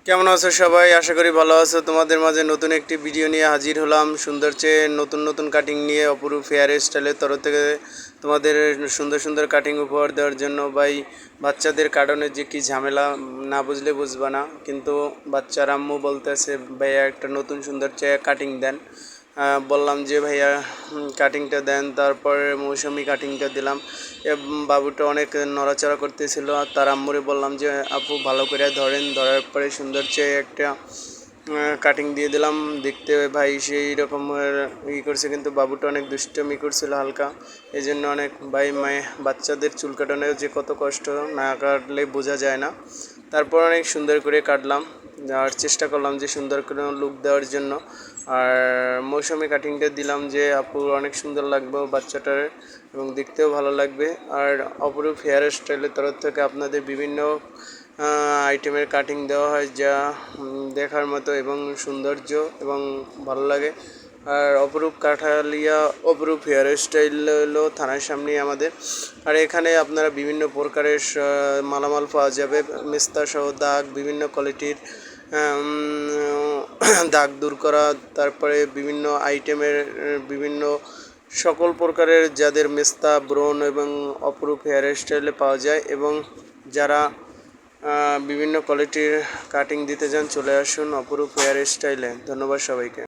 কেমন আছো সবাই? আশা করি ভালো আছো। তোমাদের মাঝে নতুন একটি ভিডিও নিয়ে হাজির হলাম। সুন্দর চেয়ে নতুন নতুন কাটিং নিয়ে অপরূপ হেয়ার স্টাইলের তরফ থেকে তোমাদের সুন্দর সুন্দর কাটিং উপহার দেওয়ার জন্য। ভাই, বাচ্চাদের কাটানোর যে কি ঝামেলা, না বুঝলে বুঝবা না। কিন্তু বাচ্চার আম্মু বলতেছে ভাইয়া একটা নতুন সুন্দর চেয়ে কাটিং দেন। বললাম যে ভাইয়া কাটিংটা দেন। তারপরে মৌসুমি কাটিংটা দিলাম। বাবুটা অনেক নড়াচড়া করতেছিল, আর তার আম্মুরে বললাম যে আপু ভালো করে ধরেন। ধরার পরে সুন্দর চেয়ে একটা কাটিং দিয়ে দিলাম। দেখতে ভাই সেই রকমের করছে, কিন্তু বাবুটা অনেক দুষ্টমি করছিল হালকা। এই জন্য অনেক ভাই মায়ে বাচ্চাদের চুল কাটানো যে কত কষ্ট, না কাটলে বোঝা যায় না। তারপর অনেক সুন্দর করে কাটলাম, আর চেষ্টা করলাম যে সুন্দর করে লুক দেওয়ার জন্য। আর মৌসুমি কাটিংটা দিলাম যে আপু অনেক সুন্দর লাগবে বাচ্চাটার, এবং দেখতেও ভালো লাগবে। আর অপরূপ হেয়ার স্টাইলের তরফ থেকে আপনাদের বিভিন্ন আইটেমের কাটিং দেওয়া হয়, যা দেখার মতো এবং সৌন্দর্য এবং ভালো লাগে। আর অপরূপ কাঠালিয়া অপরূপ হেয়ার স্টাইল হলো থানার সামনেই আমাদের। আর এখানে আপনারা বিভিন্ন প্রকারের মালামাল পাওয়া যাবে, মেস্তা সহ দাগ, বিভিন্ন কোয়ালিটির দাগ দূর করা, তারপরে বিভিন্ন আইটেমের বিভিন্ন সকল প্রকারের যাদের মেস্তা, ব্রণ এবং অপরূপ হেয়ার স্টাইলে পাওয়া যায়। এবং যারা বিভিন্ন কোয়ালিটির কাটিং দিতে চান চলে আসুন অপরূপ হেয়ার স্টাইলে। ধন্যবাদ সবাইকে।